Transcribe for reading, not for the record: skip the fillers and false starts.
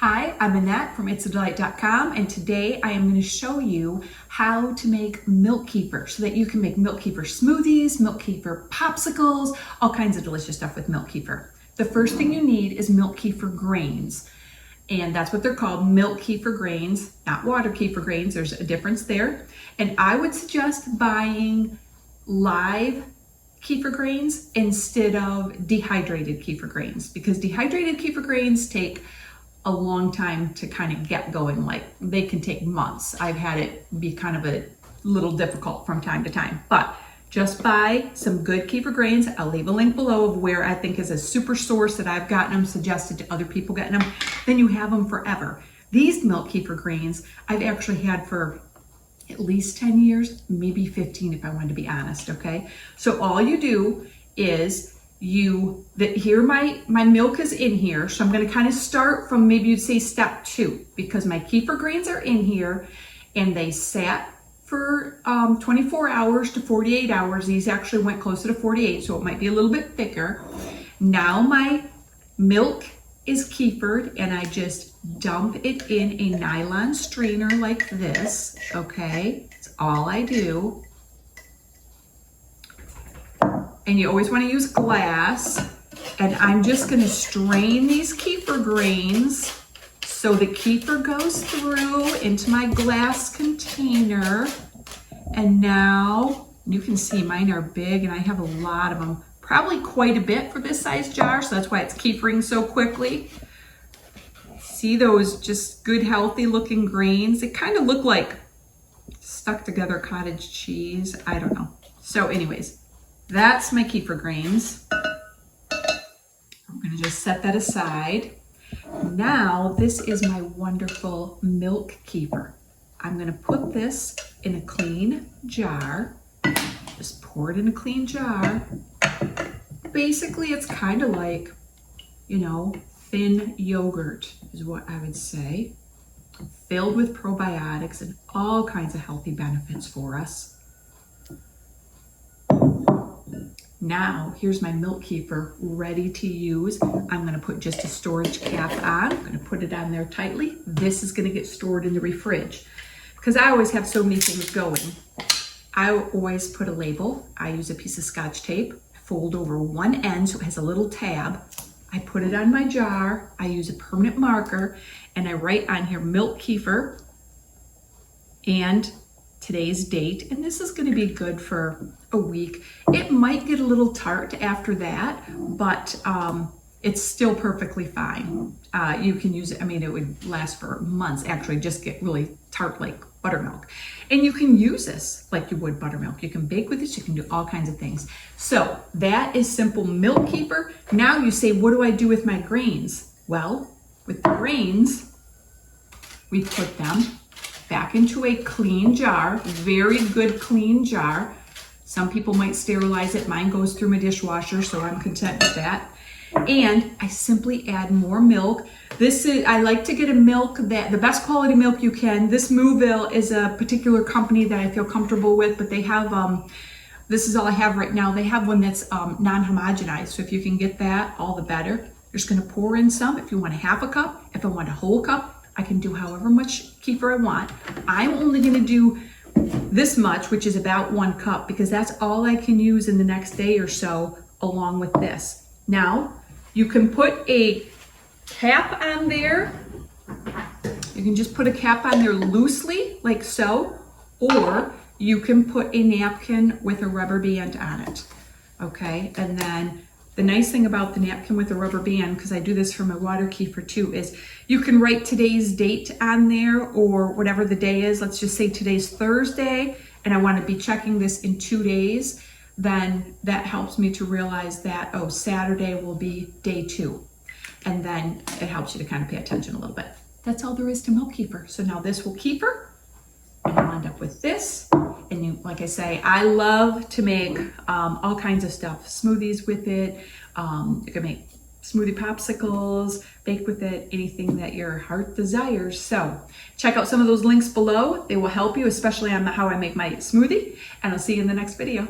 Hi, I'm Annette from itsadelight.com, and today I am going to show you how to make milk kefir so that you can make milk kefir smoothies, milk kefir popsicles, all kinds of delicious stuff with milk kefir. The first thing you need is milk kefir grains, and that's what they're called, milk kefir grains, not water kefir grains. There's a difference there. And I would suggest buying live kefir grains instead of dehydrated kefir grains, because dehydrated kefir grains take a long time to kind of get going. Like, they can take months. I've had it be kind of a little difficult from time to time, but just buy some good kefir grains. I'll leave a link below of where I think is a super source that I've gotten them, suggested to other people getting them. Then you have them forever. These milk kefir grains I've actually had for at least 10 years, maybe 15 if I wanted to be honest, okay? So all you do is here my milk is in here, so I'm going to kind of start from, maybe you'd say step 2, because my kefir grains are in here and they sat for 24 hours to 48 hours. These actually went closer to 48, so it might be a little bit thicker. Now my milk is kefired, and I just dump it in a nylon strainer like this, okay? That's all I do. And you always want to use glass. And I'm just going to strain these kefir grains so the kefir goes through into my glass container. And now you can see mine are big, and I have a lot of them, probably quite a bit for this size jar, so that's why it's kefiring so quickly. See those just good, healthy looking grains? They kind of look like stuck together cottage cheese. I don't know. So anyways, that's my kefir grains. I'm going to just set that aside. Now this is my wonderful milk kefir. I'm going to put this in a clean jar. Just pour it in a clean jar. Basically, it's kind of like, thin yogurt is what I would say. Filled with probiotics and all kinds of healthy benefits for us. Now, here's my milk kefir ready to use. I'm going to put just a storage cap on. I'm going to put it on there tightly. This is going to get stored in the refrige because I always have so many things going. I always put a label. I use a piece of Scotch tape, fold over one end so it has a little tab. I put it on my jar. I use a permanent marker, and I write on here milk kefir and today's date, and this is going to be good for a week. It might get a little tart after that, but it's still perfectly fine. You can use it, it would last for months, actually, just get really tart like buttermilk. And you can use this like you would buttermilk. You can bake with this, you can do all kinds of things. So that is simple milk kefir. Now you say, what do I do with my grains? Well, with the grains, we put them back into a clean jar, very good clean jar. Some people might sterilize it. Mine goes through my dishwasher, so I'm content with that. And I simply add more milk. I like to get a milk the best quality milk you can. This Mooville is a particular company that I feel comfortable with, but they have, this is all I have right now. They have one that's non-homogenized. So if you can get that, all the better. You're just gonna pour in some. If you want a half a cup, if I want a whole cup, I can do however much kefir I want. I'm only gonna do this much, which is about 1 cup, because that's all I can use in the next day or so along with this. Now, you can put a cap on there. You can just put a cap on there loosely, like so, or you can put a napkin with a rubber band on it, okay? And then the nice thing about the napkin with the rubber band, because I do this for my water kefir too, is you can write today's date on there or whatever the day is. Let's just say today's Thursday, and I want to be checking this in 2 days. Then that helps me to realize that, oh, Saturday will be day 2. And then it helps you to kind of pay attention a little bit. That's all there is to milk kefir. So now this will kefir, and I'll end up with this. And like I say, I love to make all kinds of stuff, smoothies with it. You can make smoothie popsicles, bake with it, anything that your heart desires. So check out some of those links below. They will help you, especially on how I make my smoothie. And I'll see you in the next video.